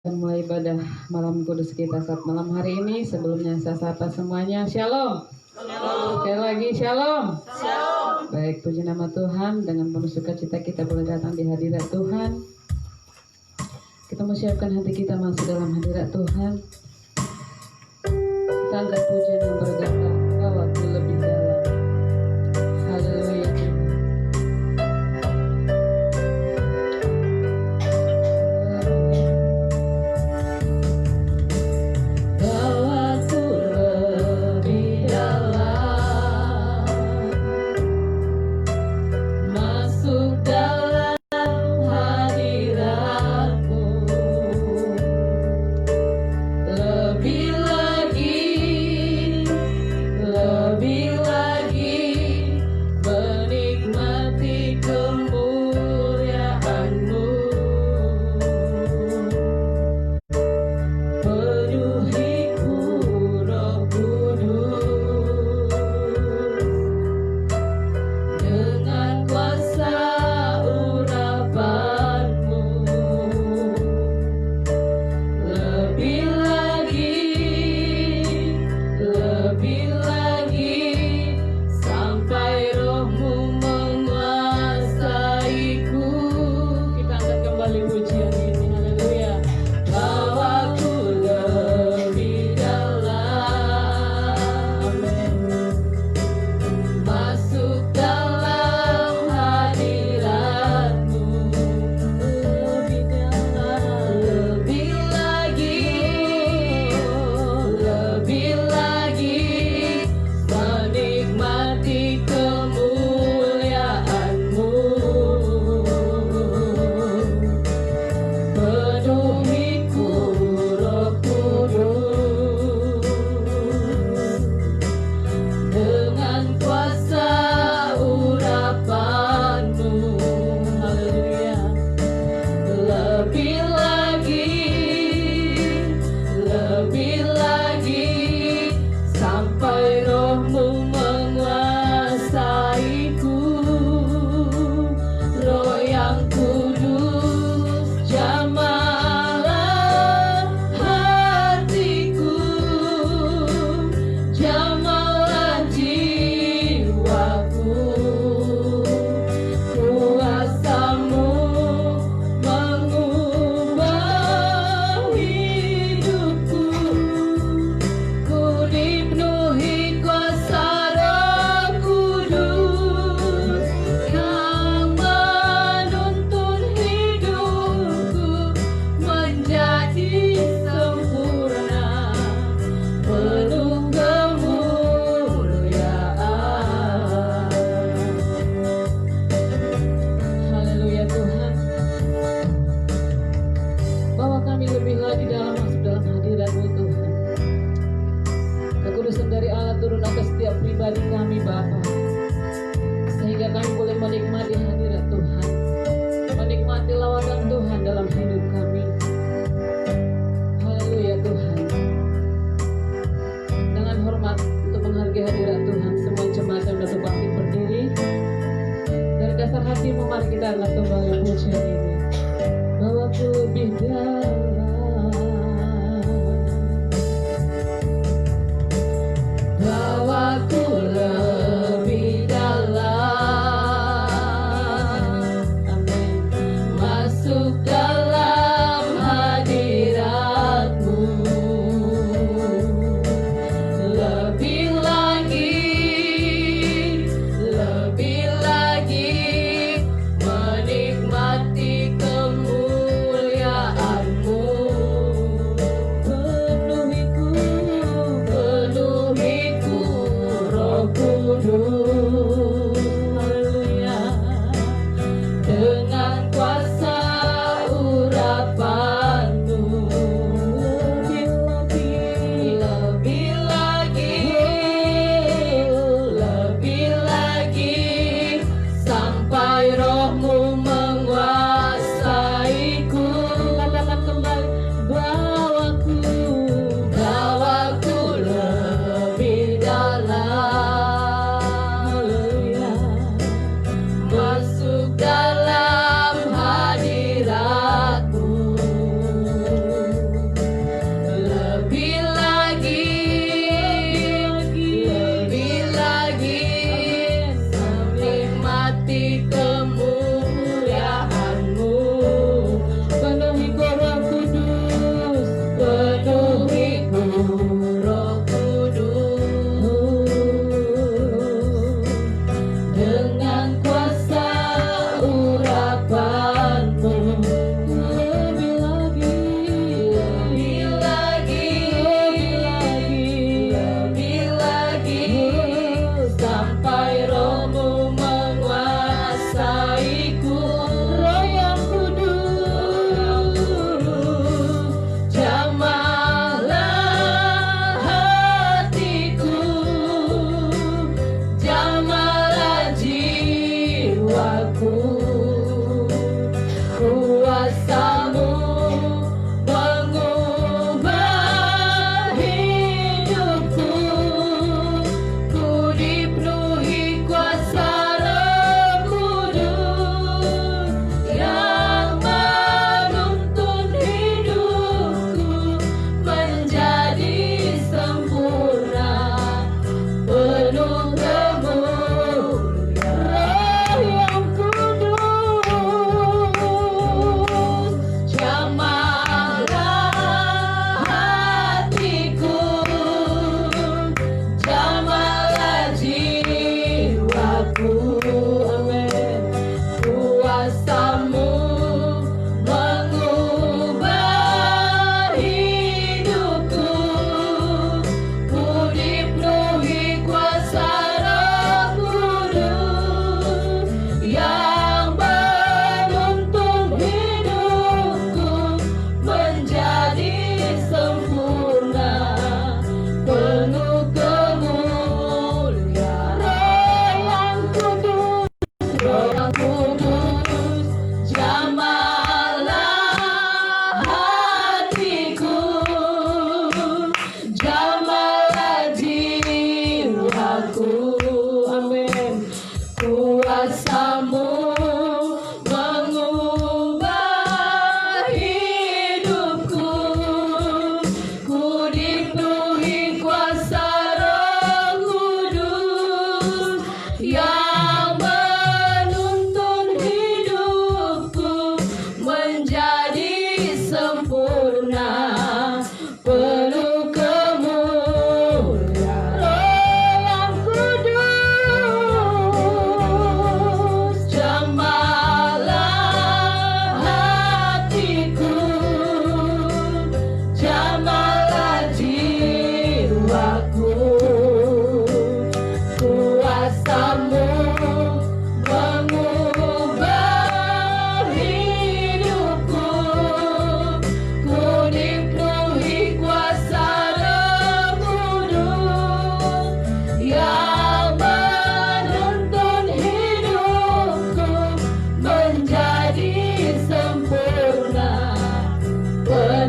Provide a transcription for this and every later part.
Mulai ibadah malam kudus kita saat malam hari ini. Sebelumnya saya sapa semuanya, Shalom. Shalom. Sekali lagi Shalom. Shalom. Baik, puji nama Tuhan. Dengan penuh sukacita kita boleh datang di hadirat Tuhan. Kita menyiapkan hati kita masuk dalam hadirat Tuhan. Kita angkat pujian yang berkata, bawaku lebih dalam. Haleluya. Mari kita angkat kembali pujian ini. Bawaku lebih dalam.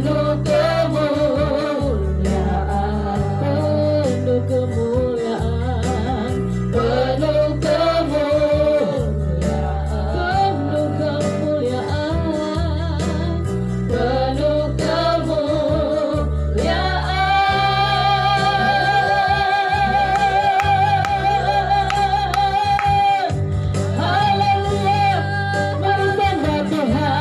penuh kemuliaan, penuh kemuliaan, penuh kemuliaan, penuh kemuliaan, penuh kemuliaan. Haleluya, mari sembah Tuhan.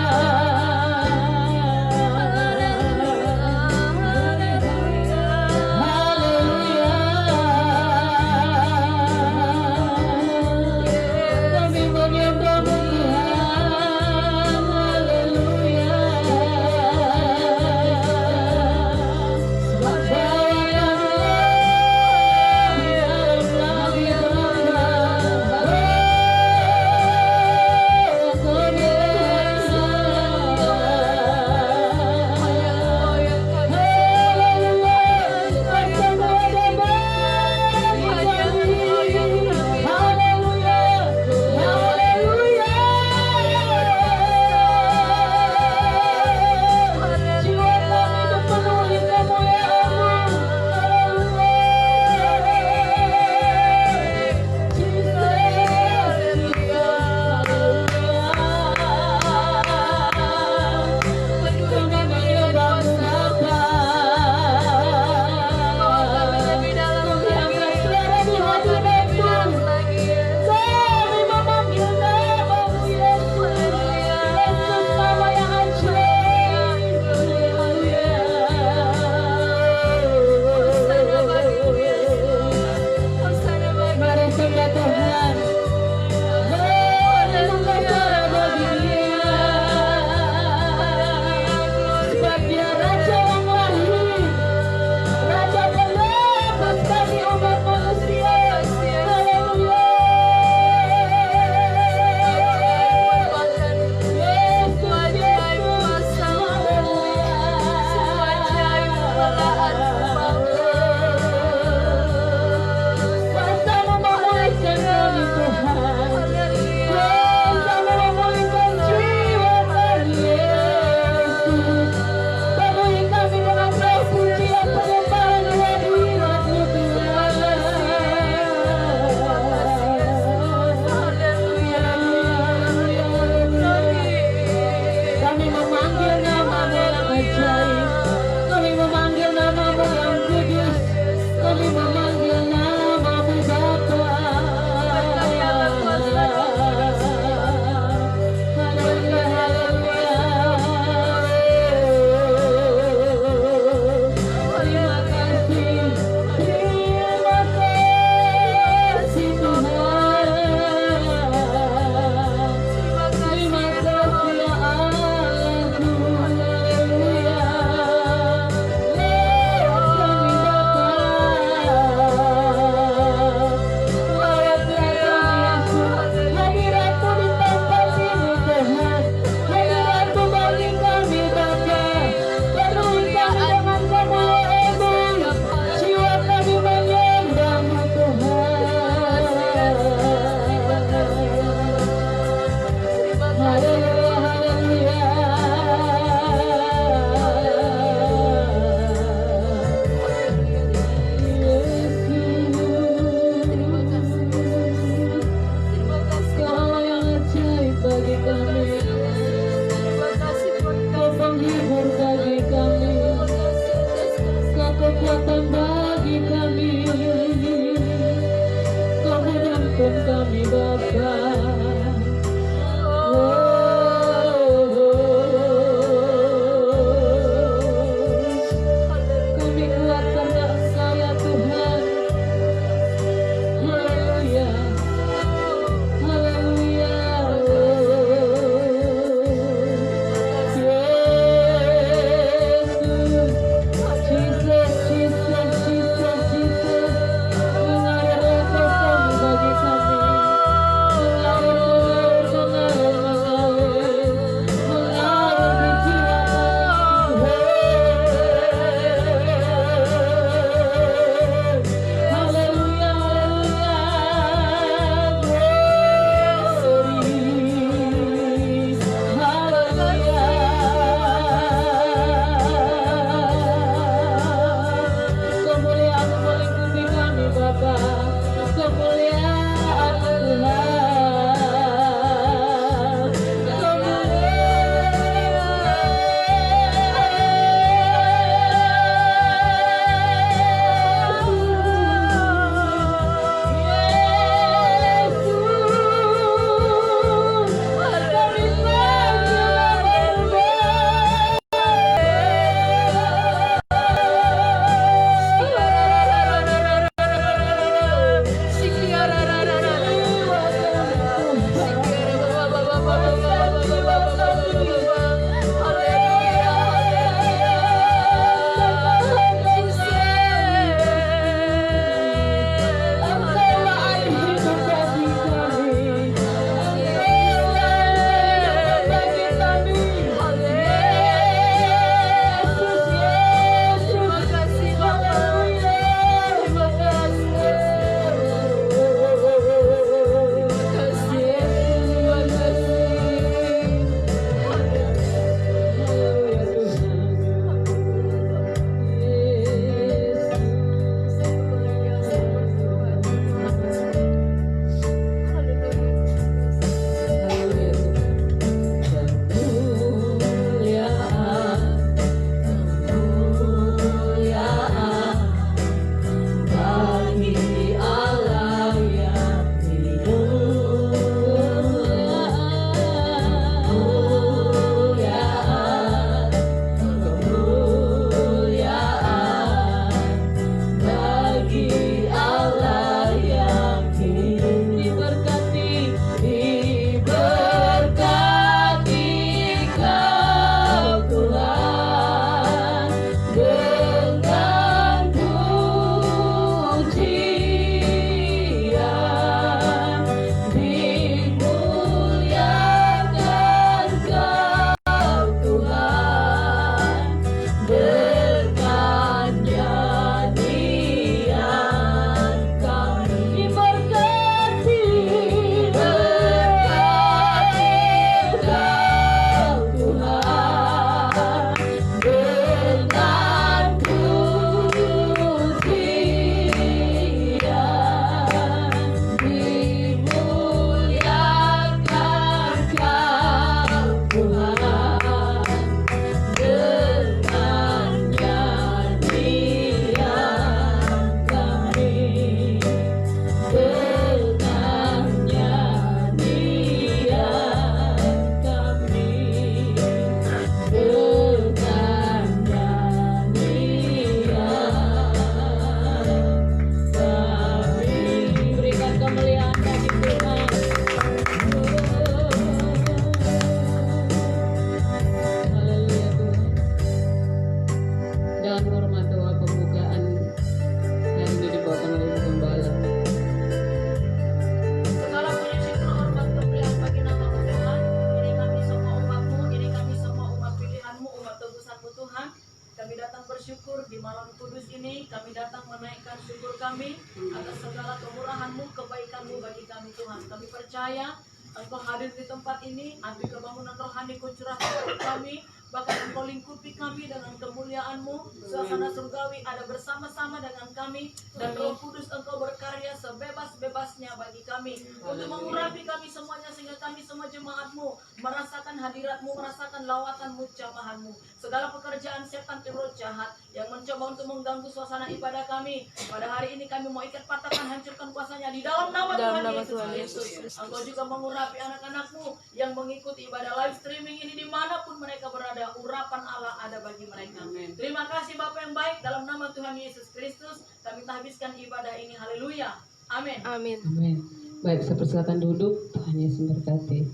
bersyukur di malam kudus ini. Kami datang menaikkan syukur kami atas segala kemurahan-Mu, kebaikan-Mu bagi kami Tuhan. Kami percaya Engkau hadir di tempat ini, api kebangunan rohani Kau curahkan kepada kami, bahkan Engkau lingkupi kami dengan kemuliaan-Mu. Suasana surgawi ada bersama-sama dengan kami, dan Roh Kudus Engkau berkarya sebebas-bebasnya bagi kami untuk mengurapi kami semuanya, sehingga kami semua jemaat-Mu merasakan hadirat-Mu, merasakan lawatan-Mu, jamahan-Mu. Segala pekerjaan setan roh jahat yang mencoba untuk mengganggu suasana ibadah kami, pada hari ini kami mau ikat patahkan, hancurkan kuasanya di dalam nama Tuhan Yesus. Engkau juga mengurapi anak-anak-Mu yang mengikuti ibadah live streaming ini dimanapun mereka berada. Urapan Allah ada bagi mereka. Amen. Terima kasih Bapa yang baik, dalam nama Tuhan Yesus Kristus kami habiskan ibadah ini. Haleluya. Amin. Amin. Amin. Baik, saya persilakan duduk. Tuhan Yesus memberkati.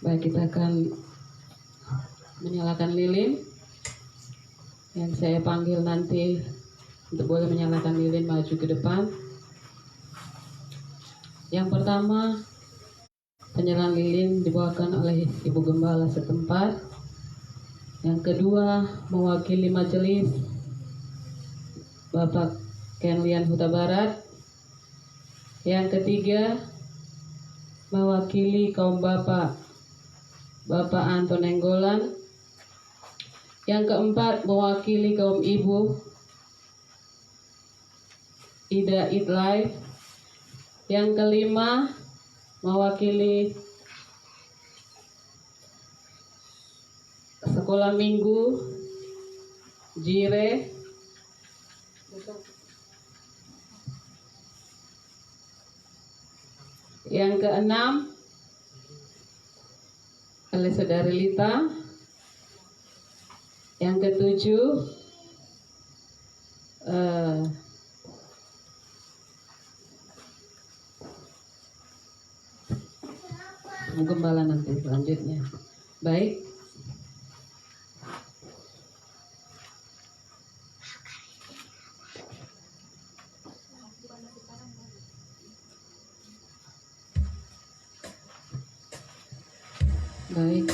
Baik, kita akan menyalakan lilin. Yang saya panggil nanti untuk boleh menyalakan lilin maju ke depan. Yang pertama, penyerahan lilin dibawakan oleh Ibu Gembala setempat. Yang kedua, mewakili majelis Bapak Kenlian Huta Barat. Yang ketiga, mewakili kaum Bapak Anton Nenggolan. Yang keempat, mewakili kaum Ibu Ida Idlai. Yang kelima, mewakili sekolah minggu Jire. Yang keenam, oleh Saudari Lita. Yang ketujuh, Gembala nanti selanjutnya. Baik. Baik,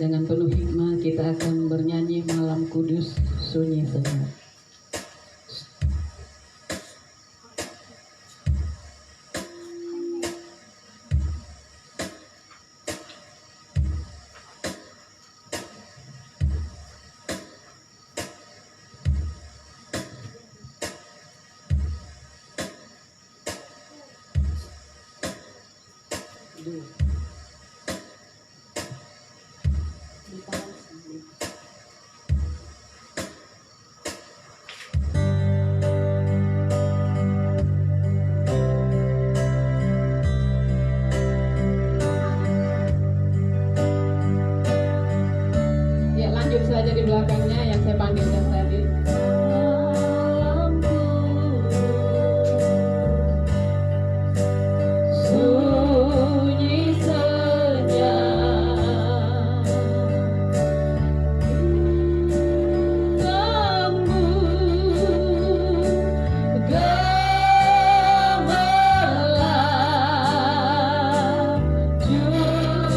dengan penuh hikmah kita akan bernyanyi Malam Kudus Sunyi Senyap. Lanjut saja di belakangnya yang saya panggilkan tadi. Sunyi senyap, gembul gemerlap, jurus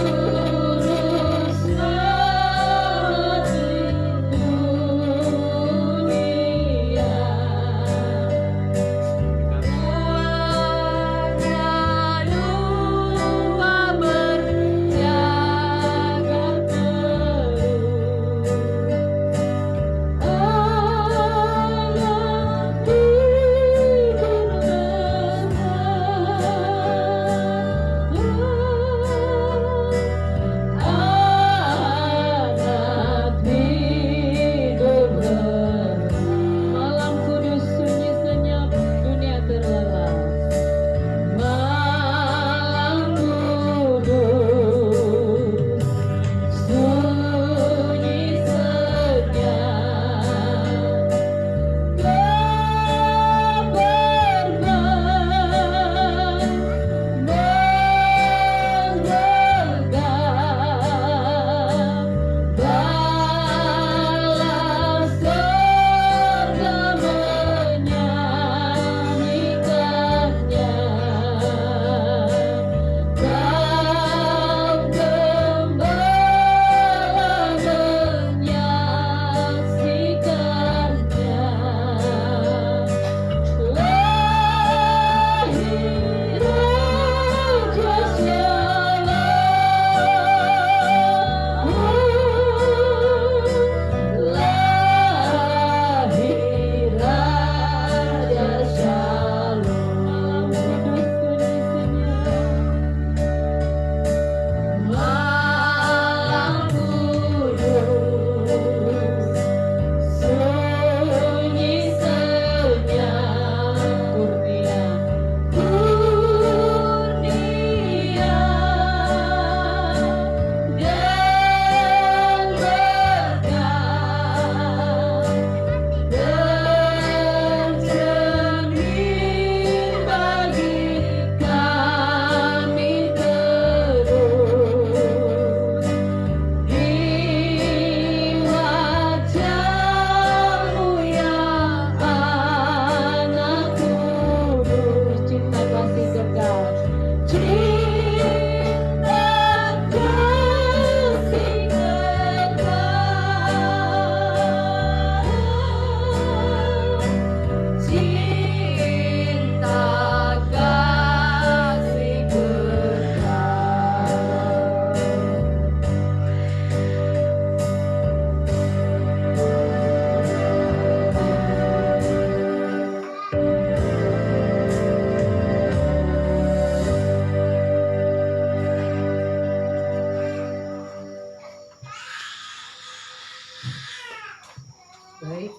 Baik.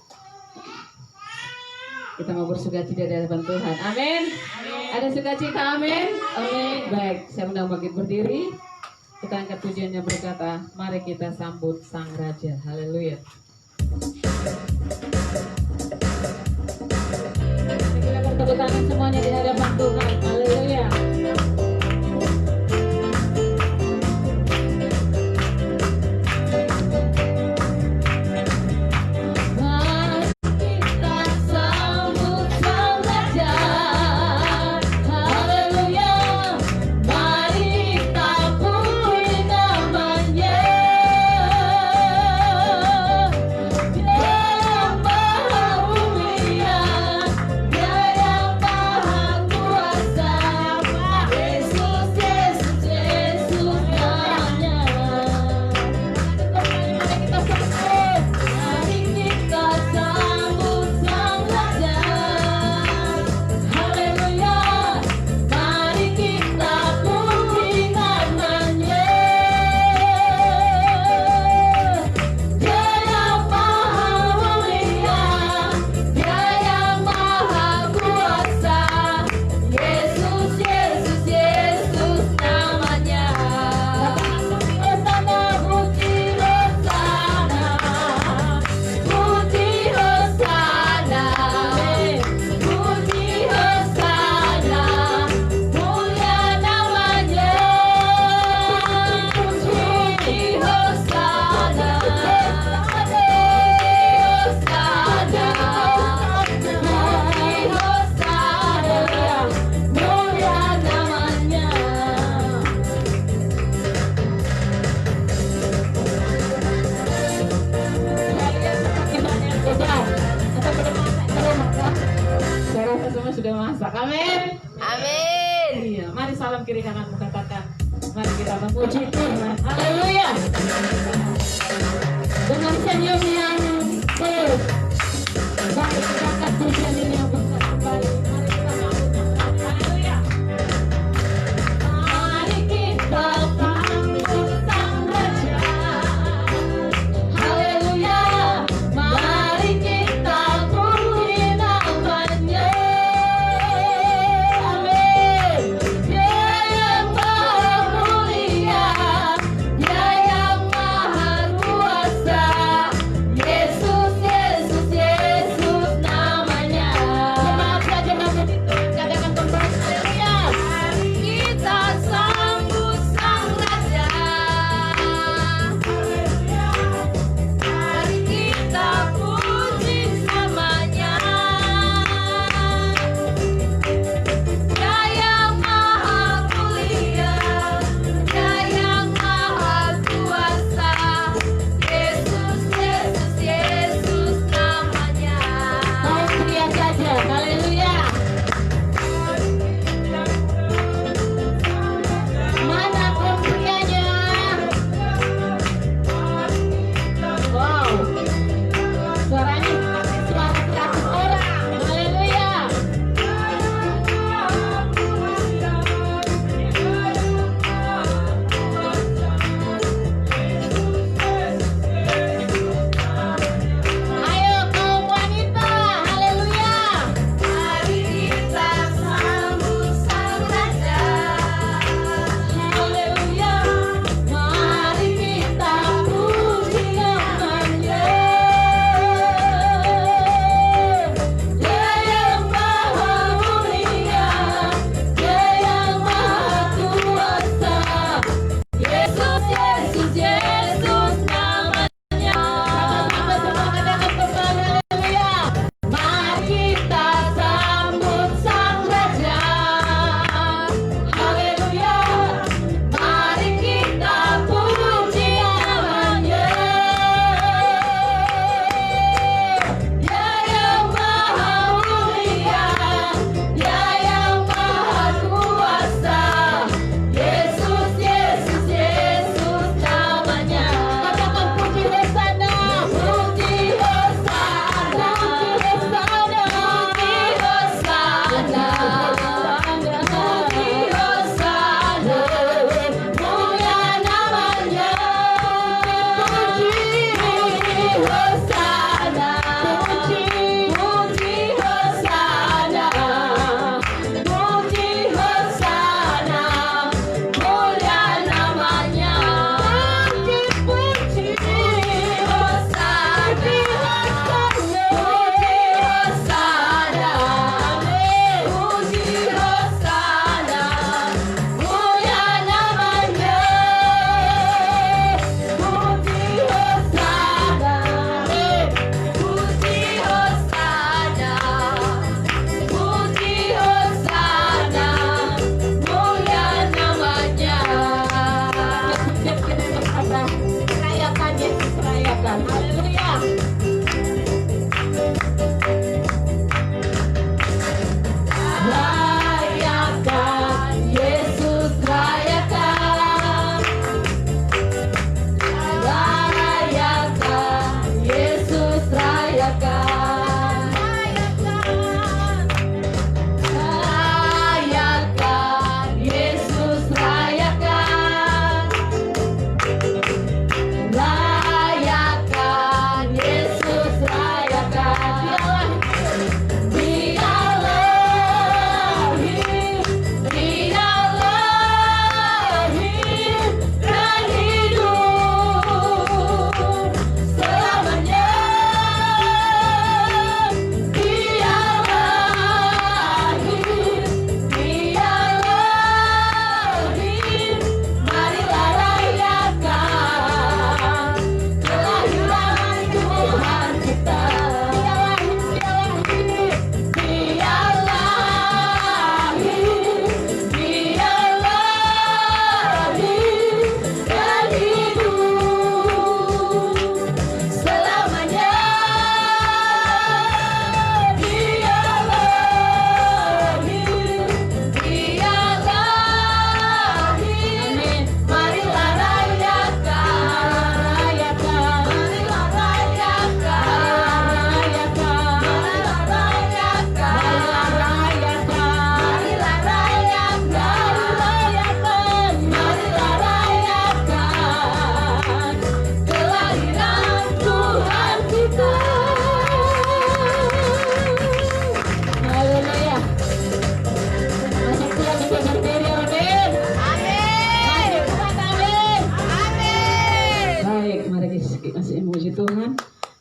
Kita mau bersukacita di hadapan Tuhan. Amin. Ada sukacita, amin. Amin. Baik, saya undang bangkit berdiri. Kita angkat pujiannya berkata, mari kita sambut Sang Raja. Haleluya. Kita bertepuk tangan semuanya di hadapan Tuhan. Haleluya. Sudah masak, amin. Amin. Iya, mari salam kiri kananmu katakan, mari kita memuji Tuhan. Haleluya. Dengan senyum yang baik, kita angkat pujian ini yang besar kembali. Mari kita sambut. Haleluya. Mari kita sambut Sang Raja. Haleluya. Mari kita puji namanya.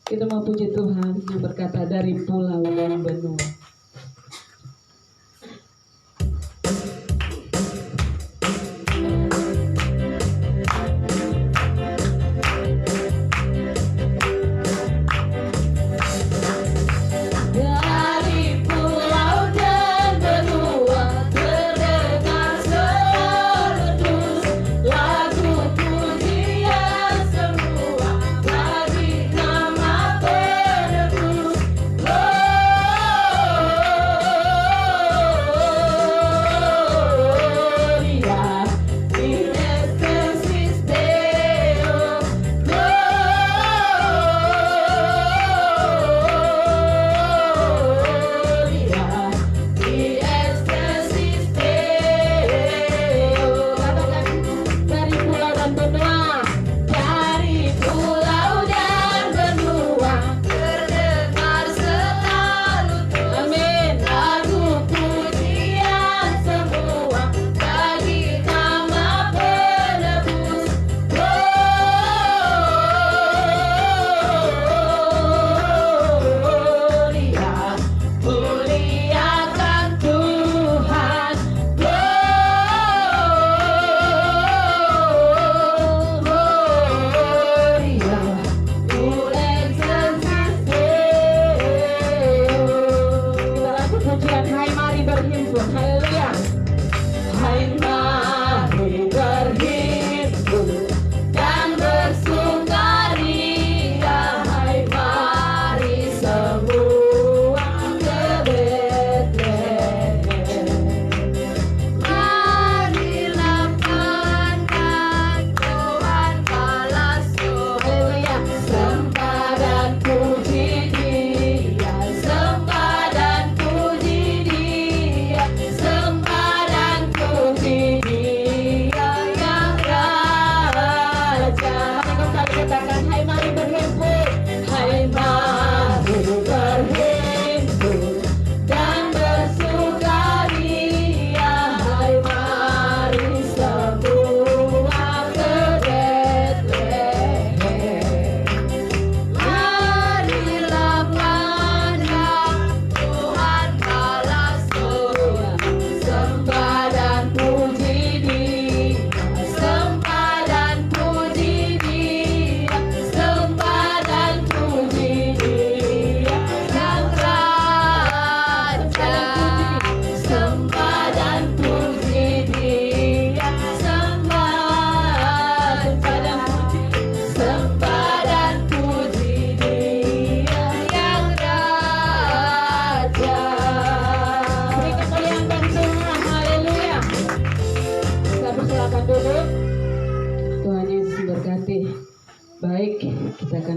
Kita mau puji Tuhan yang berkata dari pulau dan benua.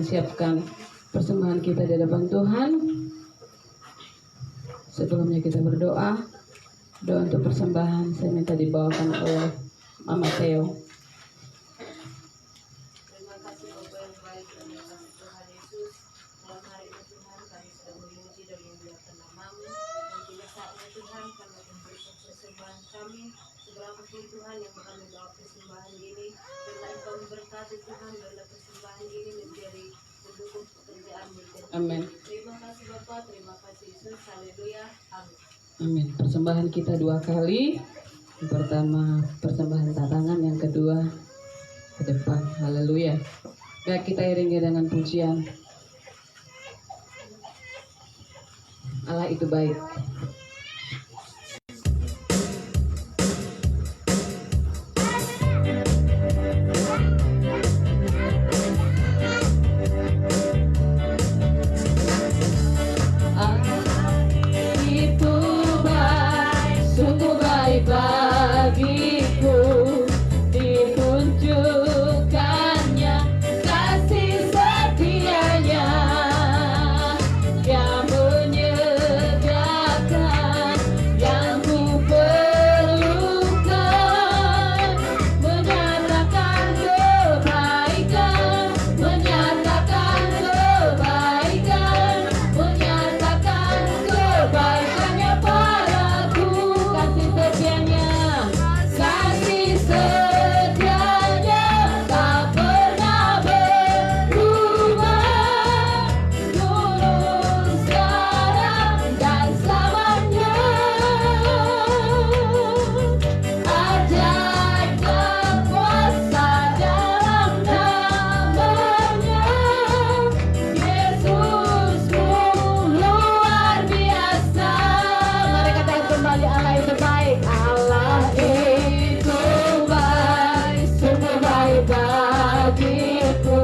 Siapkan persembahan kita di hadapan Tuhan. Sebelumnya kita berdoa. Doa untuk persembahan saya minta dibawakan oleh Mama Theo. Terima kasih Bapak yang baik, terima kasih Tuhan Yesus. Malam hari ini Tuhan kami sudah memuji dan memuliakan nama-Mu. Dan juga saatnya Tuhan kami akan berikan persembahan kami. Seberapapun Tuhan yang akan membawa persembahan ini, biarlah Engkau memberkati Tuhan, biarlah persembahan ini menjadi mendukung pekerjaan-Mu. Amin. Terima kasih Bapak, terima kasih Yesus. Haleluya. Amin. Amin. Persembahan kita 2 kali. Yang pertama persembahan tantangan, yang kedua ke depan. Haleluya. Ya, kita iringi dengan pujian. Allah itu baik. Bagiku ditunjukkannya kasih setianya yang menyediakan yang ku perlukan, menyatakan kebaikan, menyatakan kebaikan, menyatakan kebaikannya padaku, kasih setianya. Kasih setianya tak pernah berubah, dulu, sekarang, dan selamanya. Ajaib dan kuasa dalam namanya. Yesusku luar biasa. Mari katakan kembali, Allah itu baik. Allah itu baik, sungguh baik bagiku.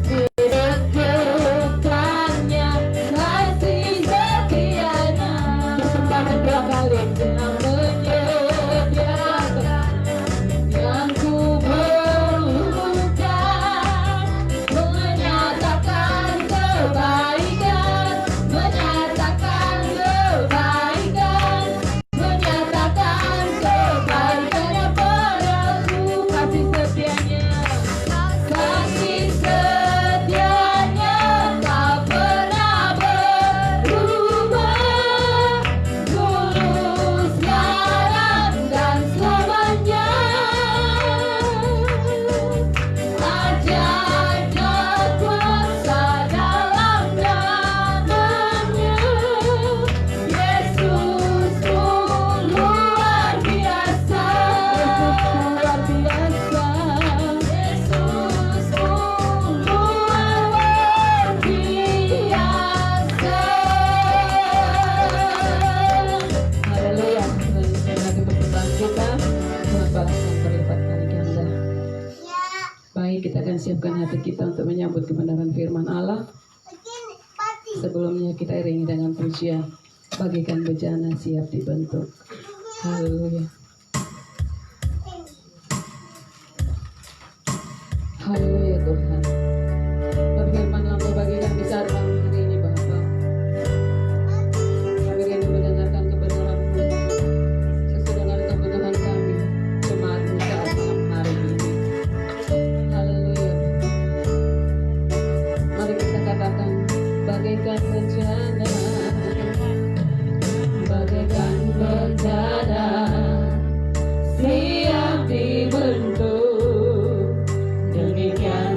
Ditunjukkannya kasih setianya. Persembahan 2 kali yang menyediakan yang ku perlukan, menyatakan kebaikan, menyatakan kebaikan, menyatakan kebaikannya padaku, kasih setianya. Kasih setianya tak pernah berubah, dulu, sekarang, dan selamanya. Ajaib dan kuasa dalam namanya. Yesusku luar biasa. Yesusku luar biasa. Yesusku luar biasa. Haleluya. Sekali lagi persembahan kita, Tuhan balaskan berlipat kali ganda. Baik, kita akan siapkan hati kita untuk menyambut kebenaran firman Allah. Sebelumnya kita iringi dengan pujian. Bagikan bejana siap dibentuk. Haleluya. Haleluya Tuhan. Berfirmanlah Engkau bagikan bisa malam hari ini Bapa. Kami rindu mendengarkan kebenaran-Mu sesuai dengan kebutuhan kami, jemaat-Mu saat malam hari ini. Haleluya. Mari kita katakan bagaikan bencana, bagaikan bencana siap dibentuk, demikian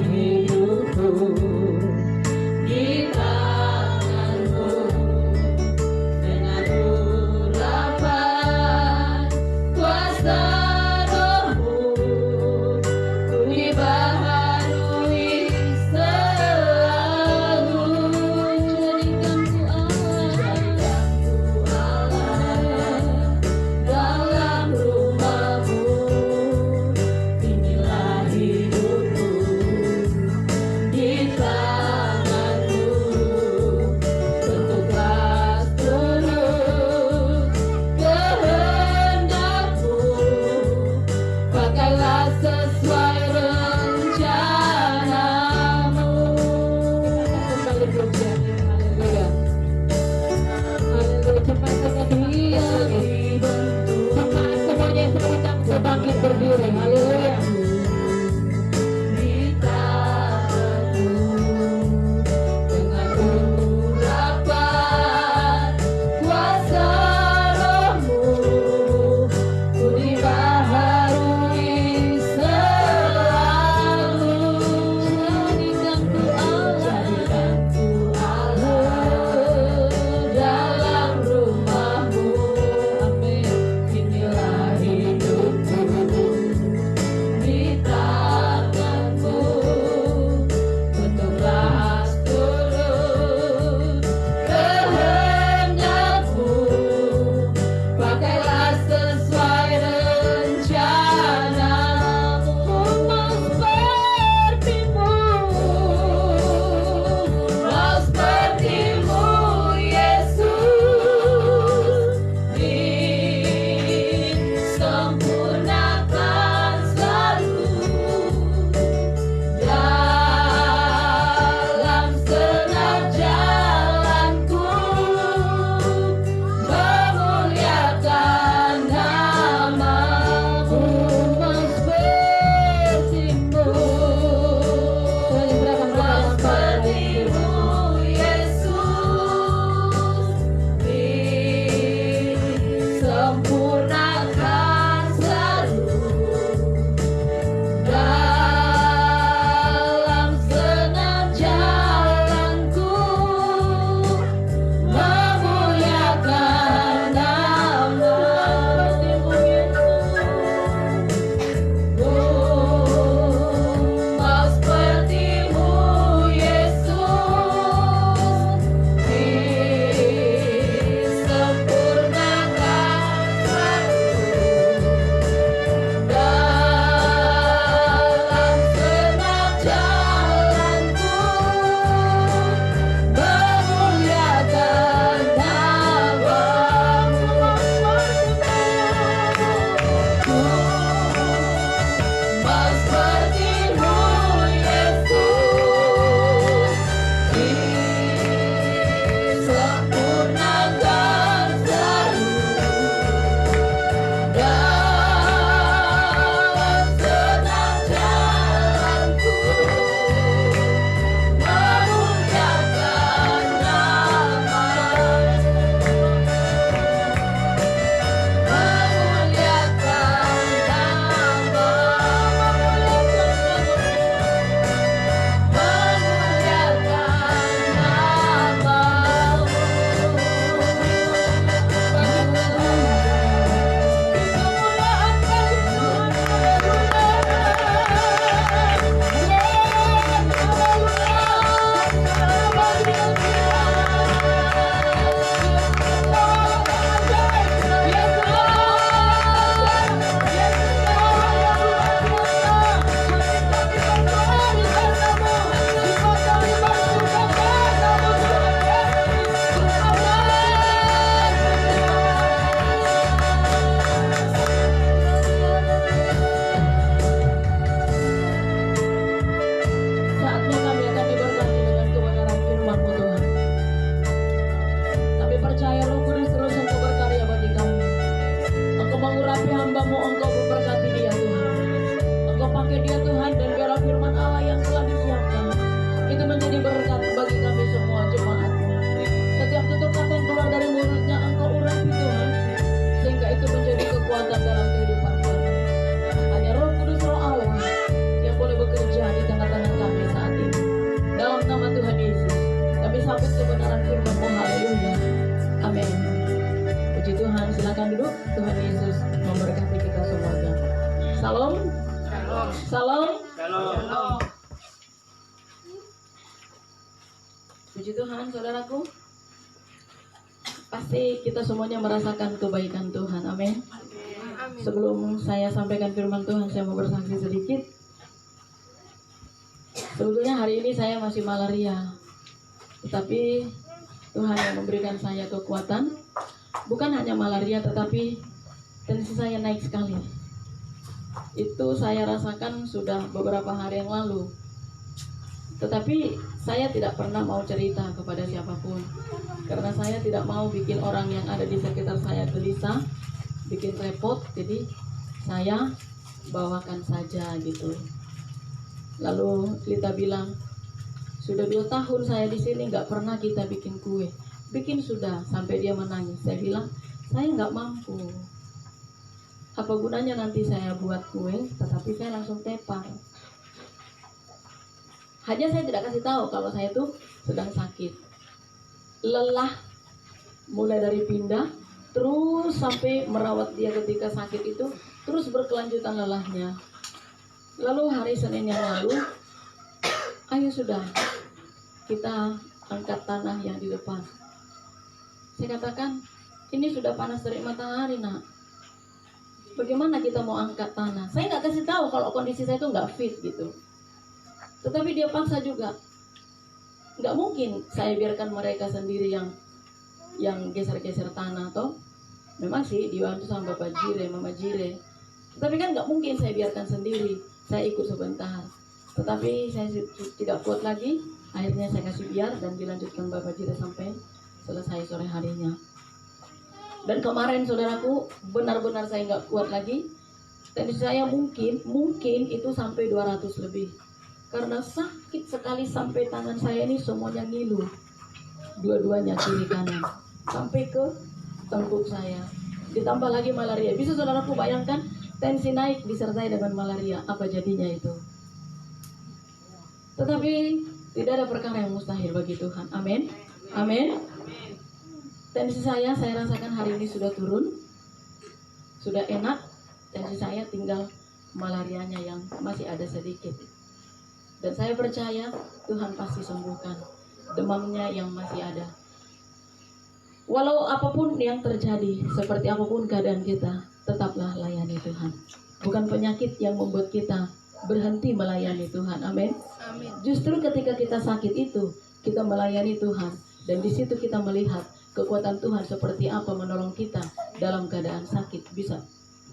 Tuhan, saudaraku, pasti kita semuanya merasakan kebaikan Tuhan. Amin. Sebelum saya sampaikan firman Tuhan, saya mau bersaksi sedikit. Sebetulnya hari ini saya masih malaria, tetapi Tuhan yang memberikan saya kekuatan. Bukan hanya malaria, tetapi tensi saya naik sekali. Itu saya rasakan sudah beberapa hari yang lalu. Tetapi saya tidak pernah mau cerita kepada siapapun, karena saya tidak mau bikin orang yang ada di sekitar saya gelisah, bikin repot. Jadi saya bawakan saja gitu. Lalu Lita bilang, sudah 2 tahun saya di sini nggak pernah kita bikin kue. Bikin sudah, sampai dia menangis. Saya bilang, saya nggak mampu. Apa gunanya nanti saya buat kue, tetapi saya langsung tepar. Hanya saya tidak kasih tahu kalau saya tuh sedang sakit, lelah, mulai dari pindah, terus sampai merawat dia ketika sakit itu, terus berkelanjutan lelahnya. Lalu hari Senin yang lalu, ayo sudah, kita angkat tanah yang di depan. Saya katakan, ini sudah panas dari matahari, nak. Bagaimana kita mau angkat tanah? Saya nggak kasih tahu kalau kondisi saya itu nggak fit gitu. Tetapi dia paksa juga. Nggak mungkin saya biarkan mereka sendiri yang geser-geser tanah, toh. Memang sih dibantu sama Bapak Jire, Mama Jire. Tapi kan nggak mungkin saya biarkan sendiri. Saya ikut sebentar. Tetapi saya tidak kuat lagi. Akhirnya saya kasih biar dan dilanjutkan Bapak Jire sampai selesai sore harinya. Dan kemarin saudaraku, benar-benar saya nggak kuat lagi. Tensi saya mungkin itu sampai 200 lebih. Karena sakit sekali sampai tangan saya ini semuanya ngilu. Dua-duanya kiri kanan. Sampai ke tengkuk saya. Ditambah lagi malaria. Bisa saudaraku bayangkan, tensi naik disertai dengan malaria. Apa jadinya itu? Tetapi tidak ada perkara yang mustahil bagi Tuhan. Amin. Amin. Tensi saya rasakan hari ini sudah turun. Sudah enak. Tensi saya tinggal malarianya yang masih ada sedikit. Dan saya percaya Tuhan pasti sembuhkan demamnya yang masih ada. Walau apapun yang terjadi, seperti apapun keadaan kita, tetaplah layani Tuhan. Bukan penyakit yang membuat kita berhenti melayani Tuhan. Amin. Amin. Justru ketika kita sakit itu, kita melayani Tuhan. Dan di situ kita melihat kekuatan Tuhan seperti apa menolong kita dalam keadaan sakit bisa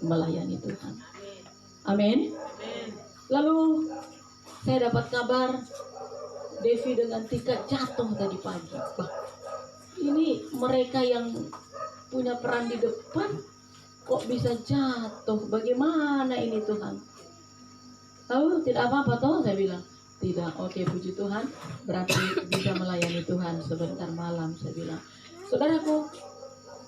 melayani Tuhan. Amin. Lalu saya dapat kabar Devi dengan Tika jatuh tadi pagi. Bah, ini mereka yang punya peran di depan kok bisa jatuh? Bagaimana ini Tuhan? Lalu tidak apa-apa toh, saya bilang. Tidak, oke, puji Tuhan. Berarti bisa melayani Tuhan sebentar malam, saya bilang. Saudaraku,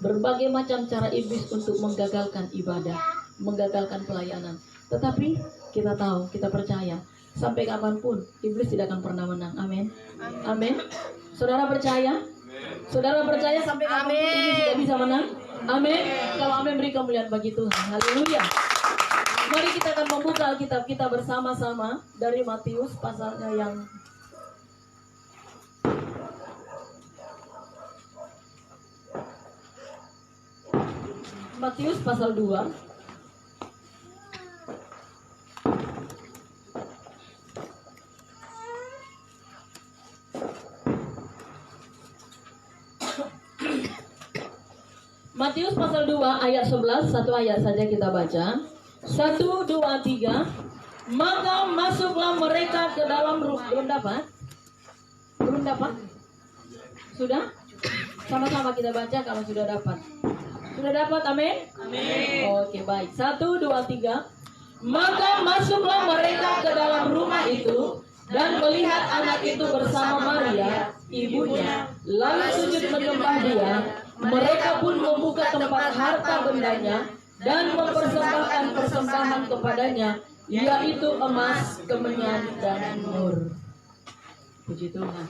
berbagai macam cara iblis untuk menggagalkan ibadah, menggagalkan pelayanan. Tetapi kita tahu, kita percaya, sampai kapanpun iblis tidak akan pernah menang. Amin. Amin. Saudara percaya? Saudara percaya sampai kapanpun iblis tidak bisa menang? Amin. Kalau amin, beri kemuliaan bagi Tuhan. Haleluya. Mari kita akan membuka Alkitab kita bersama-sama dari Matius pasalnya yang Matius pasal 2. Matius pasal 2 ayat 11, satu ayat saja kita baca. 1, 2, 3. Maka masuklah mereka ke dalam rumah. Belum dapat? Belum dapat? Sudah? Sama-sama kita baca kalau sudah dapat. Sudah dapat? Amin? Amin. Oke, baik. 1, 2, 3. Maka masuklah mereka ke dalam rumah itu dan melihat anak itu bersama Maria, ibunya, lalu sujud menyembah dia. Mereka pun membuka tempat harta bendanya dan mempersembahkan persembahan kepadanya, yaitu emas, kemenyan, dan mur. Puji Tuhan.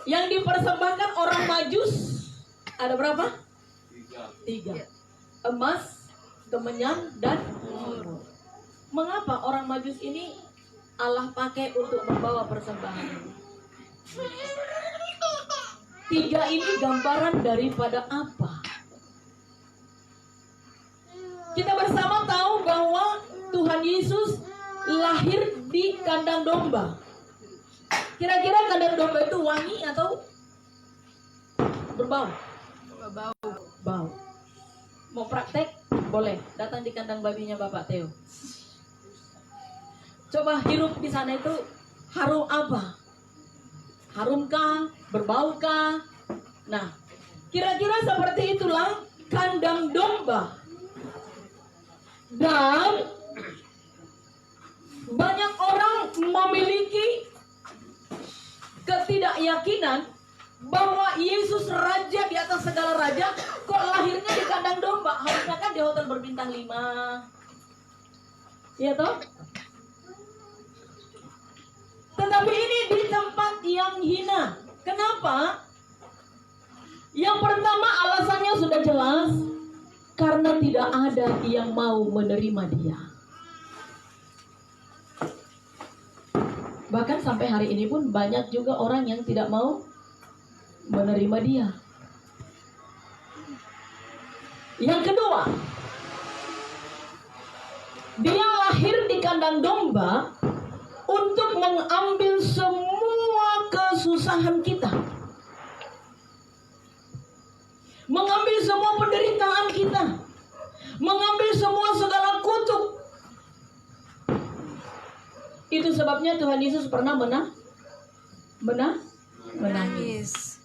Yang dipersembahkan orang Majus ada berapa? 3. Emas, kemenyan, dan mur. Mengapa orang Majus ini Allah pakai untuk membawa persembahan? Tiga ini gambaran daripada apa? Kita bersama tahu bahwa Tuhan Yesus lahir di kandang domba. Kira-kira kandang domba itu wangi atau berbau? Bau. Mau praktek? Boleh. Datang di kandang babinya Bapak Theo. Coba hirup di sana itu harum apa? Harumkah? Berbaukah? Nah, kira-kira seperti itulah kandang domba. Dan banyak orang memiliki ketidakyakinan bahwa Yesus raja di atas segala raja, kok lahirnya di kandang domba? Harusnya kan di hotel berbintang 5. Iya toh? Tetapi ini di tempat yang hina. Kenapa? Yang pertama alasannya sudah jelas, karena tidak ada yang mau menerima dia. Bahkan sampai hari ini pun banyak juga orang yang tidak mau menerima dia. Yang kedua, dia lahir di kandang domba untuk mengambil semua kesusahan kita, mengambil semua penderitaan kita, mengambil semua segala kutuk. Itu sebabnya Tuhan Yesus pernah menangis.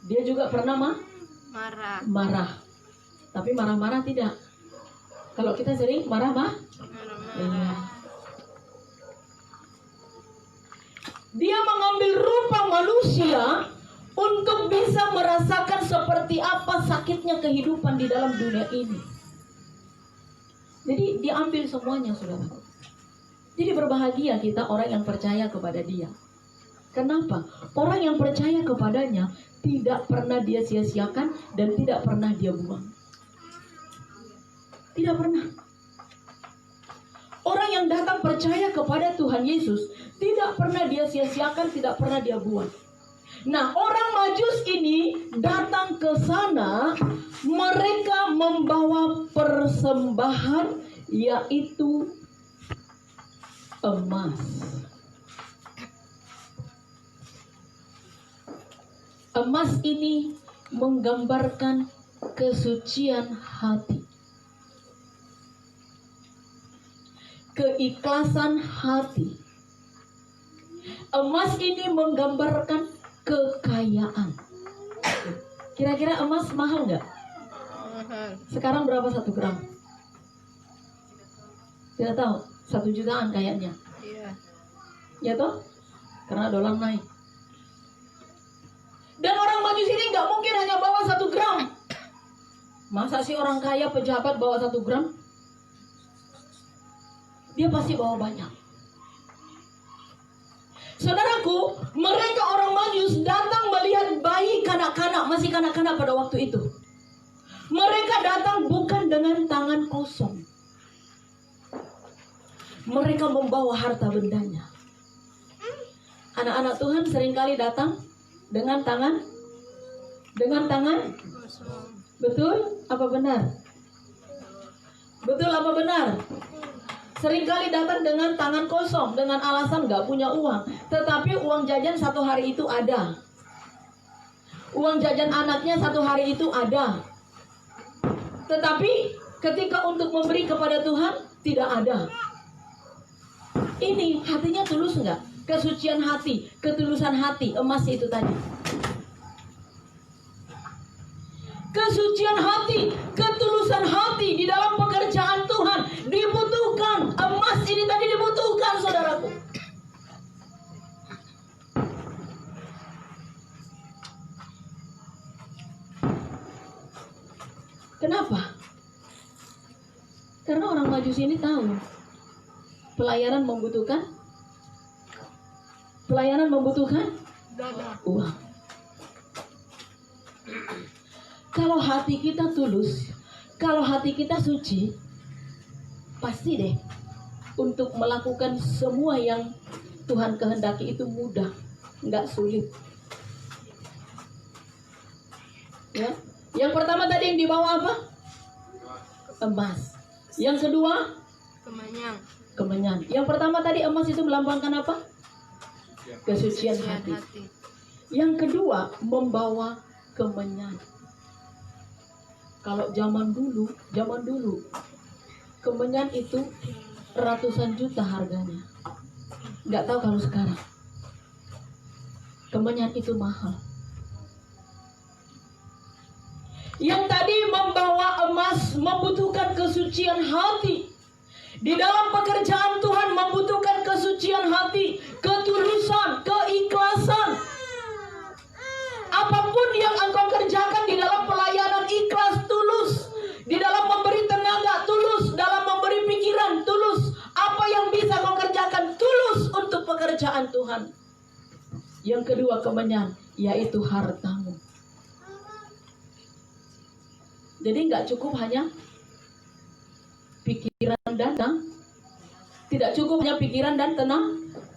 Dia juga pernah marah. Tapi marah-marah tidak. Kalau kita sering marah. Iya. Dia mengambil rupa manusia untuk bisa merasakan seperti apa sakitnya kehidupan di dalam dunia ini. Jadi diambil semuanya, saudara. Jadi berbahagia kita orang yang percaya kepada dia. Kenapa? Orang yang percaya kepadanya tidak pernah dia sia-siakan dan tidak pernah dia buang. Tidak pernah. Orang yang datang percaya kepada Tuhan Yesus tidak pernah dia sia-siakan, tidak pernah dia buang. Nah, orang Majus ini datang ke sana, mereka membawa persembahan, yaitu emas. Emas ini menggambarkan kesucian hati, keikhlasan hati. Emas ini menggambarkan kekayaan. Kira-kira emas mahal nggak? Sekarang berapa 1 gram? Tidak tahu. 1 jutaan kayaknya. Iya. Ya toh? Karena dolar naik. Dan orang Majus ini nggak mungkin hanya bawa 1 gram. Masa sih orang kaya pejabat bawa 1 gram? Dia pasti bawa banyak. Saudaraku, mereka orang Majus datang melihat bayi kanak-kanak, masih kanak-kanak pada waktu itu. Mereka datang bukan dengan tangan kosong. Mereka membawa harta bendanya. Anak-anak Tuhan seringkali datang dengan tangan betul apa benar? Betul apa benar? Seringkali datang dengan tangan kosong, dengan alasan gak punya uang. Tetapi uang jajan 1 hari itu ada. Uang jajan anaknya 1 hari itu ada. Tetapi ketika untuk memberi kepada Tuhan, tidak ada. Ini hatinya tulus enggak? Kesucian hati, ketulusan hati, emas itu tadi. Kesucian hati, ketulusan hati di dalam pekerjaan Tuhan dibutuhkan. Emas ini tadi dibutuhkan, saudaraku. Kenapa? Karena orang Majus ini tahu pelayanan membutuhkan uang. Kalau hati kita tulus, kalau hati kita suci, pasti deh untuk melakukan semua yang Tuhan kehendaki itu mudah, nggak sulit. Ya, yang pertama tadi yang dibawa apa? Emas. Yang kedua kemenyan. Yang pertama tadi emas itu melambangkan apa? Kesucian hati. Yang kedua membawa kemenyan. Kalau zaman dulu kemenyan itu ratusan juta harganya. Nggak tahu kalau sekarang. Kemenyan itu mahal. Yang tadi membawa emas membutuhkan kesucian hati. Di dalam pekerjaan Tuhan membutuhkan kesucian hati, ketulusan, keikhlasan. Apapun yang engkau kerjakan di dalam pelayanan, ikhlas, tulus. Di dalam memberi tenaga, tulus. Dalam memberi pikiran, tulus. Apa yang bisa kau kerjakan, tulus untuk pekerjaan Tuhan. Yang kedua kemenyan, yaitu hartamu. Jadi nggak cukup hanya pikiran dan tidak cukup hanya pikiran dan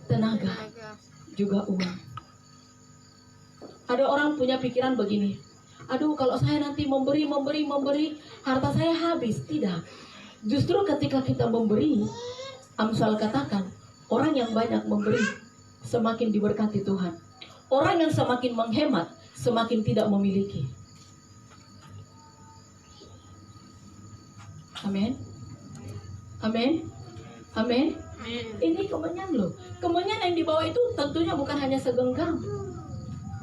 tenaga, juga uang. Ada orang punya pikiran begini, aduh kalau saya nanti memberi, harta saya habis. Tidak. Justru ketika kita memberi, Amsal katakan, orang yang banyak memberi, semakin diberkati Tuhan. Orang yang semakin menghemat, semakin tidak memiliki. Amin. Amin. Amin. Ini kemenyan loh. Kemenyan yang dibawa itu tentunya bukan hanya segenggam.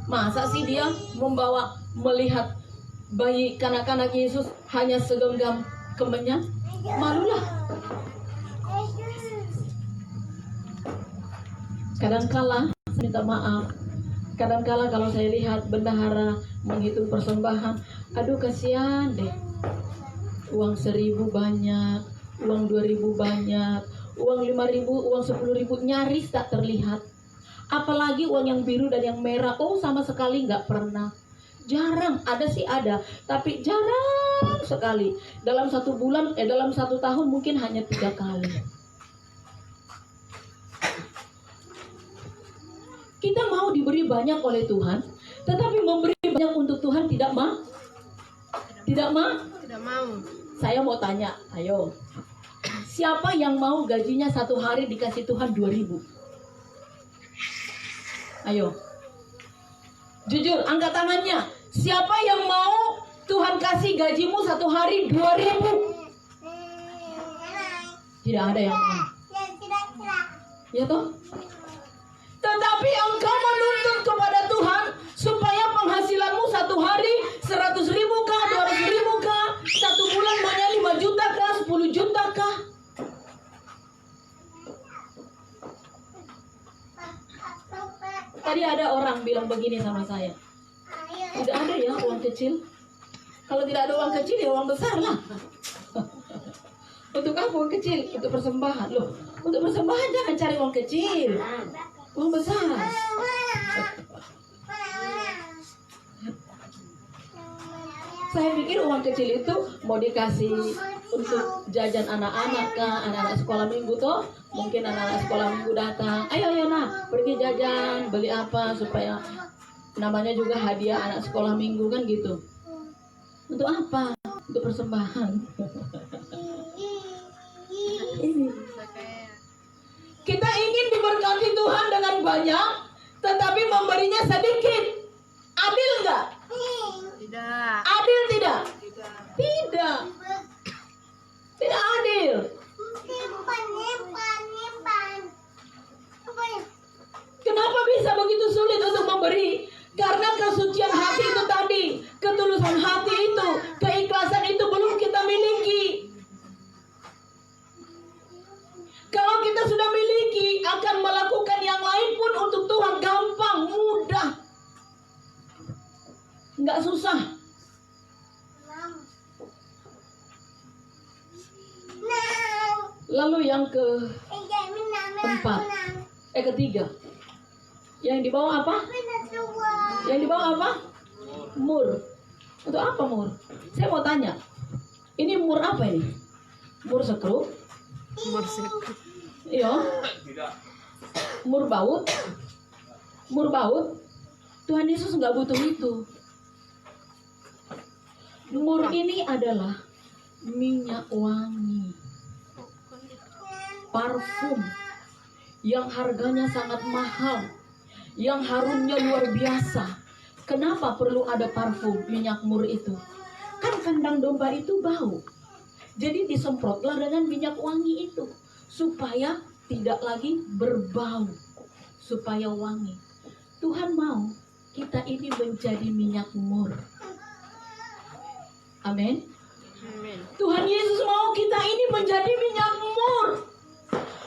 Masa sih dia membawa, melihat bayi kanak-kanak Yesus hanya segenggam kemenyan? Malulah. Kadangkala, minta maaf, kadangkala kalau saya lihat bendahara menghitung persembahan, aduh kasihan deh. Uang 1.000 banyak, uang 2.000 banyak, uang 5.000, uang 10.000 nyaris tak terlihat. Apalagi uang yang biru dan yang merah, oh sama sekali nggak pernah. Jarang, ada sih ada, tapi jarang sekali. Dalam 1 bulan, dalam 1 tahun mungkin hanya 3 kali. Kita mau diberi banyak oleh Tuhan, tetapi memberi banyak untuk Tuhan tidak mau. Saya mau tanya, ayo. Siapa yang mau gajinya 1 hari dikasih Tuhan 2.000? Ayo. Jujur, angkat tangannya. Siapa yang mau Tuhan kasih gajimu 1 hari 2.000? Tidak ada yang mau. Ya toh? Tetapi engkau menuntut kepada Tuhan supaya penghasilanmu 1 hari 100.000 kah, 200.000 kah, 1 bulan hanya 5 juta kah, 10 juta kah? Tadi ada orang bilang begini sama saya, tidak ada ya uang kecil. Kalau tidak ada uang kecil ya uang besar lah. Untuk apa uang kecil? Untuk persembahan loh. Untuk persembahan jangan cari uang kecil, uang besar. Saya pikir uang kecil itu mau dikasih untuk jajan anak-anak kah, anak-anak sekolah minggu toh. Mungkin anak-anak sekolah minggu datang, ayo nak pergi jajan, beli apa supaya namanya juga hadiah anak sekolah minggu kan gitu. Untuk apa? Untuk persembahan. Ini. Kita ingin diberkati Tuhan dengan banyak, tetapi memberinya sedikit. Adil nggak? Tidak. Adil tidak? Tidak. Tidak adil. Kenapa bisa begitu sulit untuk memberi? Karena kesucian hati itu tadi, ketulusan hati itu, keikhlasan itu belum kita miliki. Kalau kita sudah miliki, akan melakukan yang lain pun untuk Tuhan gampang, mudah. Nggak susah. Lalu yang ketiga. Yang dibawa apa? Yang dibawa apa? Mur. Untuk apa mur? Saya mau tanya. Ini mur apa ini? Mur sekrup? Mur sekrup. Iya. mur baut, Tuhan Yesus nggak butuh itu. Mur ini adalah minyak wangi, parfum yang harganya sangat mahal, yang harumnya luar biasa. Kenapa perlu ada parfum minyak mur itu? Kan kandang domba itu bau. Jadi disemprotlah dengan minyak wangi itu supaya tidak lagi berbau, supaya wangi. Tuhan mau kita ini menjadi minyak mur. Amin. Tuhan Yesus mau kita ini menjadi minyak mur,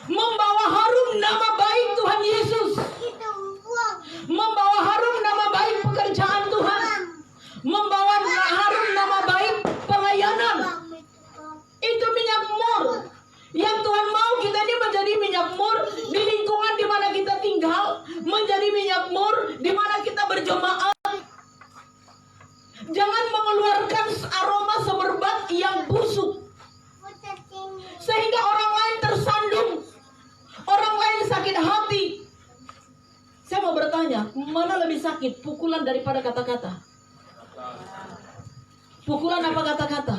membawa harum nama baik Tuhan Yesus, membawa harum nama baik pekerjaan Tuhan, membawa harum nama baik pelayanan. Itu minyak mur yang Tuhan mau kita ini menjadi minyak mur di lingkungan di mana kita tinggal, menjadi minyak mur di mana kita berjemaat. Jangan mengeluarkan aroma semerbak yang busuk sehingga orang lain tersandung, orang lain sakit hati. Saya mau bertanya, mana lebih sakit, pukulan daripada kata-kata? Pukulan apa kata-kata?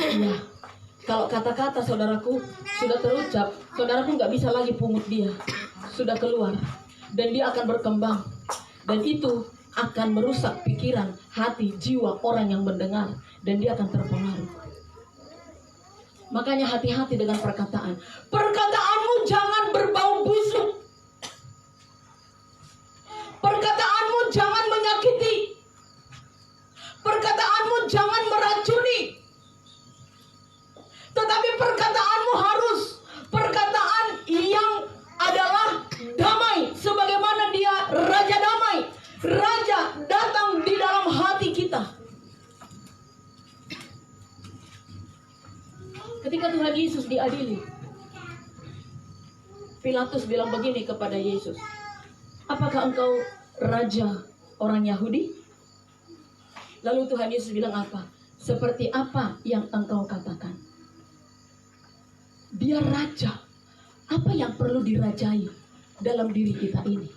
Ya, kalau kata-kata saudaraku sudah terucap, saudaraku nggak bisa lagi pungut dia, sudah keluar dan dia akan berkembang, dan itu akan merusak pikiran, hati, jiwa orang yang mendengar, dan dia akan terpengaruh. Makanya hati-hati dengan perkataan. Perkataanmu jangan berbau busuk. Perkataanmu jangan menyakiti. Perkataanmu jangan meracuni. Tetapi perkataanmu harus perkataan yang adalah damai, sebagaimana dia Raja Damai. Raja datang di dalam hati kita. Ketika Tuhan Yesus diadili, Pilatus bilang begini kepada Yesus, apakah engkau raja orang Yahudi? Lalu Tuhan Yesus bilang apa? Seperti apa yang engkau katakan? Dia raja. Apa yang perlu dirajai dalam diri kita ini?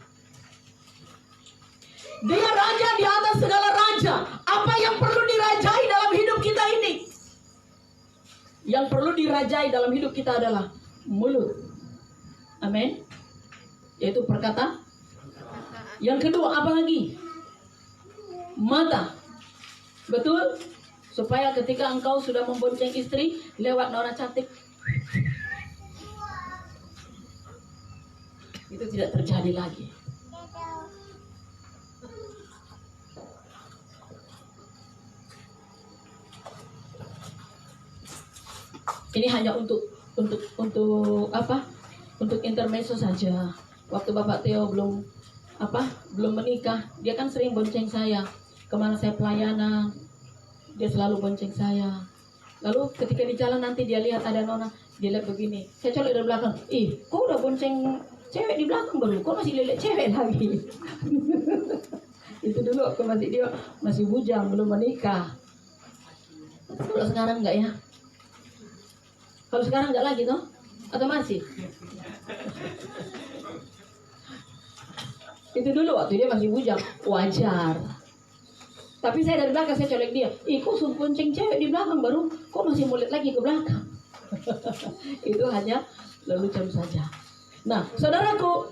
Dia raja di atas segala raja. Apa yang perlu dirajai dalam hidup kita ini? Yang perlu dirajai dalam hidup kita adalah mulut. Amin. Yaitu perkataan. Yang kedua apa lagi? Mata. Betul? Supaya ketika engkau sudah membonceng istri, lewat nona cantik, itu tidak terjadi lagi. Ini hanya untuk apa? Untuk intermezzo saja. Waktu Bapak Theo belum menikah, dia kan sering bonceng saya. Kemana saya pelayanan, dia selalu bonceng saya. Lalu ketika di jalan nanti dia lihat ada nona, dia lihat begini. Saya colok dari belakang. Kok udah bonceng cewek di belakang baru? Kok masih lihat cewek lagi? Itu dulu waktu dia masih bujang, belum menikah. Kalau sekarang enggak ya? Kalau sekarang enggak lagi toh? Atau masih? Itu dulu waktu dia masih bujang, wajar. Tapi saya dari belakang, saya colek dia. Kok bonceng cewek di belakang baru? Kok masih mulut lagi ke belakang? Itu hanya lelucon saja. Nah, saudaraku,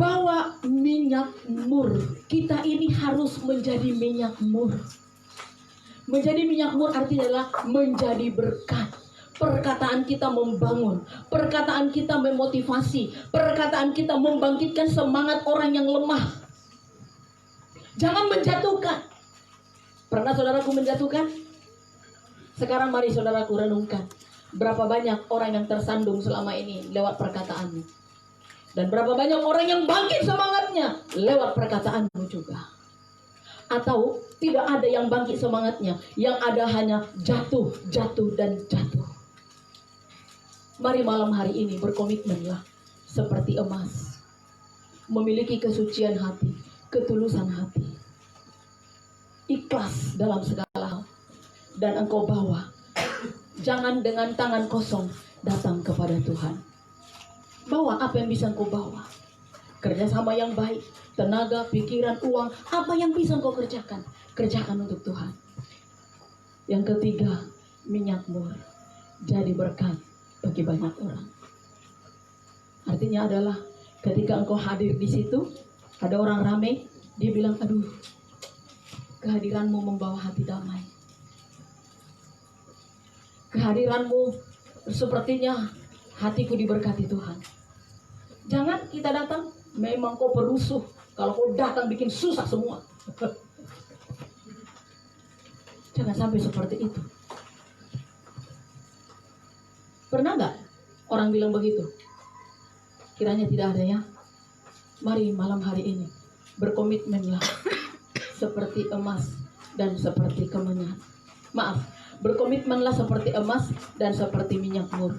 bawa minyak mur. Kita ini harus menjadi minyak mur. Menjadi minyak mur artinya adalah menjadi berkat. Perkataan kita membangun, perkataan kita memotivasi, perkataan kita membangkitkan semangat orang yang lemah. Jangan menjatuhkan. Pernah saudaraku menjatuhkan? Sekarang mari saudaraku renungkan. Berapa banyak orang yang tersandung selama ini lewat perkataanmu. Dan berapa banyak orang yang bangkit semangatnya lewat perkataanmu juga. Atau tidak ada yang bangkit semangatnya. Yang ada hanya jatuh, jatuh, dan jatuh. Mari malam hari ini berkomitmenlah seperti emas. Memiliki kesucian hati, ketulusan hati. Ikhlas dalam segala hal. Dan engkau bawa. Jangan dengan tangan kosong datang kepada Tuhan. Bawa apa yang bisa engkau bawa. Kerjasama yang baik, tenaga, pikiran, uang, apa yang bisa engkau kerjakan. Kerjakan untuk Tuhan. Yang ketiga, minyak mur. Jadi berkat bagi banyak orang. Artinya adalah ketika engkau hadir di situ, ada orang ramai, dia bilang, aduh, kehadiranmu membawa hati damai. Kehadiranmu sepertinya hatiku diberkati Tuhan. Jangan kita datang, memang kau perusuh. Kalau kau datang bikin susah semua. Jangan sampai seperti itu. Pernah nggak orang bilang begitu? Kiranya tidak ada ya. Mari malam hari ini berkomitmenlah seperti emas dan seperti kemenyan. Maaf, berkomitmenlah seperti emas dan seperti minyak mur.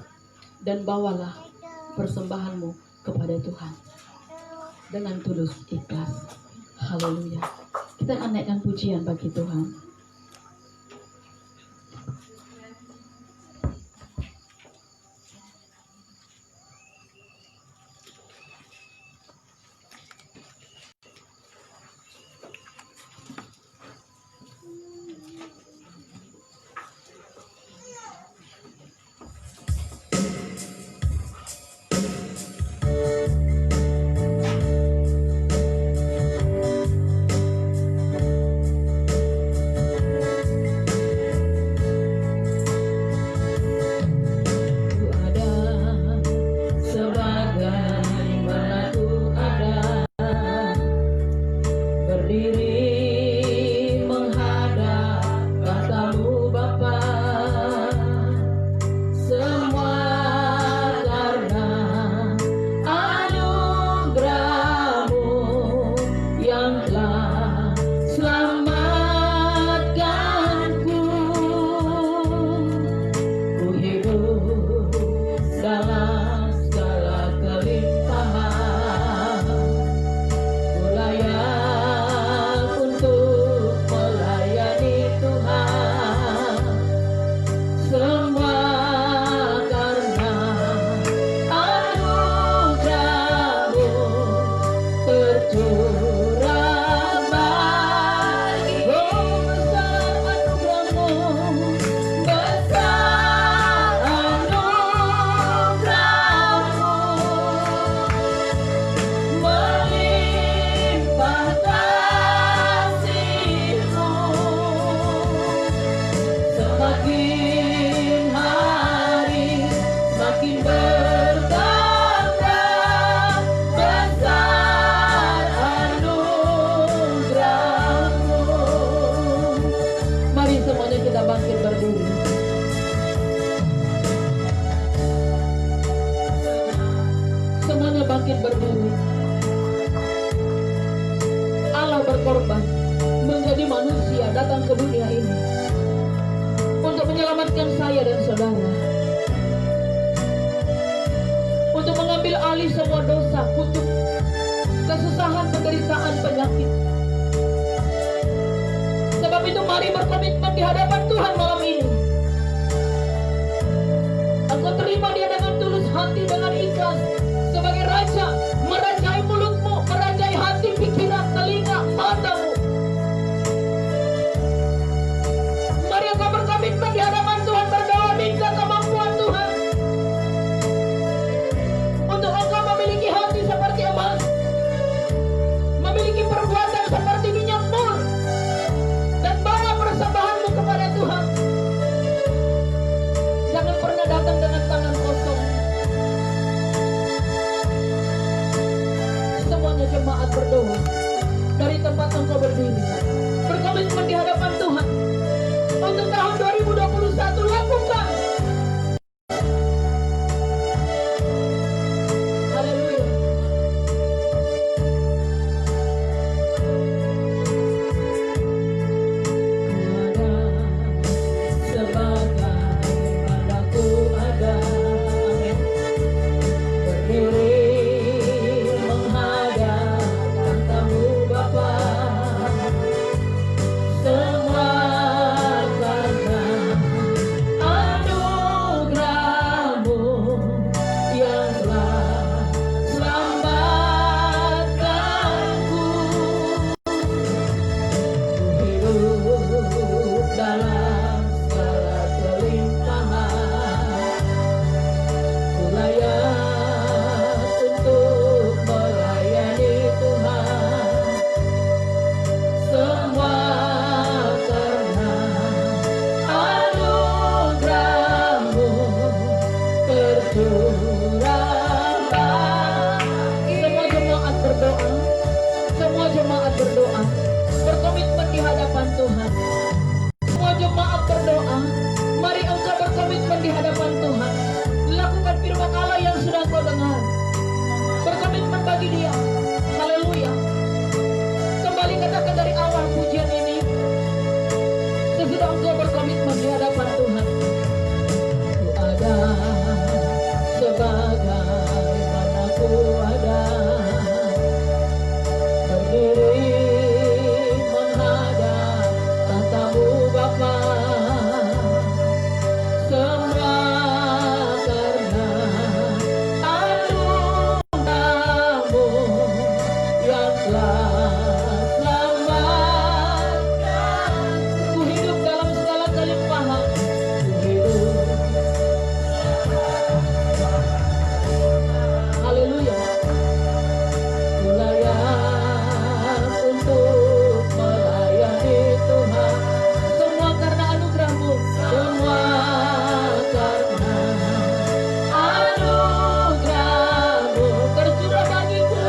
Dan bawalah persembahanmu kepada Tuhan dengan tulus ikhlas. Haleluya. Kita akan naikkan pujian bagi Tuhan. Berburu. Allah berkorban menjadi manusia datang ke dunia ini untuk menyelamatkan saya dan saudara, untuk mengambil alih semua dosa, kutuk, kesusahan, penderitaan, penyakit. Sebab itu mari berkomitmen di hadapan Tuhan malam ini. Engkau terima Dia dengan tulus hati, dengan ikhlas. Sebagai Raja, merajai mulutmu, merajai hati, pikiran, telinga, matamu. Mari engkau berkomitmen di hadapan Tuhan, berdoa minta kemampuan Tuhan untuk engkau memiliki hati seperti emas, memiliki perbuatan seperti minyak mur, dan bawa persembahanmu kepada Tuhan. Jangan pernah datang dengan tangan kosong. Jemaat berdoa dari tempat engkau berdiri, berkomitmen di hadapan Tuhan untuk tahun 2021. Lakukan. Haleluya. Sebagaimana ku ada, amin, berdiri semua karena anugerah. berkomitmen di hadapan Tuhan. Semua jemaat berdoa, mari engkau berkomitmen di hadapan Tuhan. Lakukan firman Allah yang sudah kau dengar. Berkomitmen bagi Dia. Haleluya. Kembali katakan dari awal pujian ini. Sesudah engkau berkomitmen di hadapan Tuhan. Ku ada sebagaimana ku ada, berdiri menghadap tahta-Mu Bapa. Semua karena anugerah-Mu yang telah selamatkan. Ku hidup dalam segala kelimpahan. Ku hidup. Haleluya. Ku layak untuk melayani Tuhan. Semua karena anugerah-Mu. Semua karena anugerah-Mu tercurah bagiku.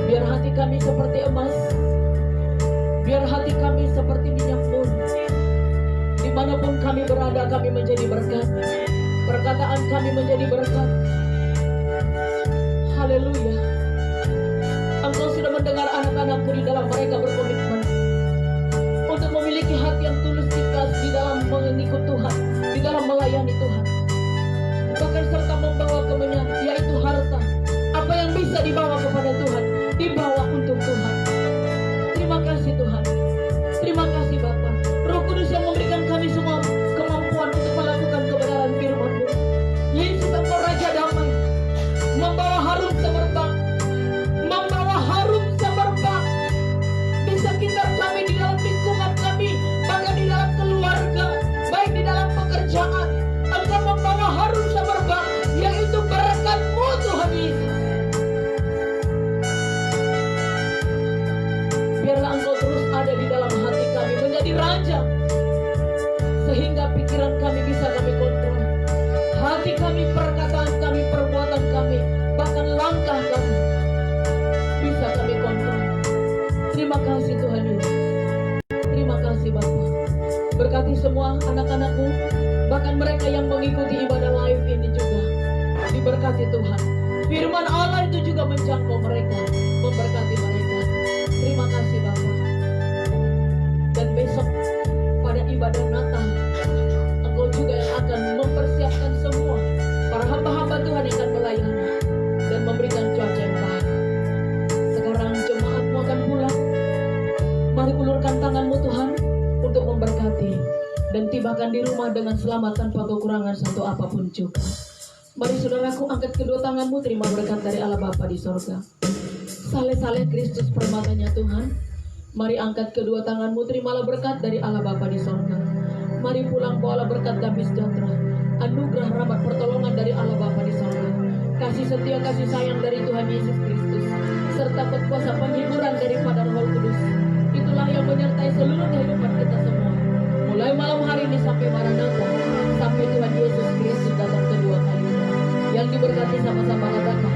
Biar hati kami seperti emas, biar hati kami seperti minyak mur. Dimanapun kami berada, kami menjadi berkat. Perkataan kami menjadi berkat. Haleluya. Engkau sudah mendengar anak-anakku di dalam mereka berkomitmen untuk memiliki hati yang tulus ikhlas di dalam mengikut Tuhan, di dalam melayani Tuhan. Bahkan serta membawa kemenyan, yaitu harta. Apa yang bisa dibawa kepada Tuhan, dibawa untuk Tuhan. Terima kasih Tuhan. Terima kasih Bapa. Roh Kudus yang memberikan kami semua kemampuan untuk melakukan kebenaran firman-Mu. Yesus Engkau Raja Damai, membawa harum semerbak, membawa harum semerbak di sekitar kami, di dalam lingkungan kami, bahkan di dalam keluarga, baik di dalam pekerjaan. Engkau membawa harum semerbak, yaitu berkat-Mu Tuhan Yesus. Biarlah Engkau terus ada di dalam hati kami, menjadi Raja, sehingga pikiran kami bisa kami kontrol. Hati kami, perkataan kami, perbuatan kami, bahkan langkah kami bisa kami kontrol. Terima kasih Tuhan Yesus. Terima kasih Bapa. Berkati semua anak-anakku, bahkan mereka yang mengikuti ibadah live ini juga diberkati Tuhan. Firman Allah itu juga menjangkau mereka, memberkati mereka. Terima kasih Bapa. Dan besok pada ibadah Natal, Engkau juga yang akan mempersiapkan semua para hamba-hamba Tuhan yang akan melayani dan memberikan cuaca yang baik. Sekarang jemaat-Mu akan pulang. Mari ulurkan tangan-Mu Tuhan untuk memberkati dan tibakan di rumah dengan selamat tanpa kekurangan satu apapun juga. Mari saudaraku, angkat kedua tangan-Mu, terima berkat dari Allah Bapa di sorga. Saleh-saleh Kristus permatanya Tuhan. Mari angkat kedua tangan-Mu, terimalah berkat dari Allah Bapa di sorga. Mari pulang bawalah berkat damai sejahtera, anugerah rahmat pertolongan dari Allah Bapa di sorga, kasih setia kasih sayang dari Tuhan Yesus Kristus, serta kuasa penghiburan daripada Roh Kudus. Itulah yang menyertai seluruh kehidupan kita semua, mulai malam hari ini sampai Maranatha, sampai Tuhan Yesus Kristus datang kedua kalinya. Yang diberkati sama-sama katakan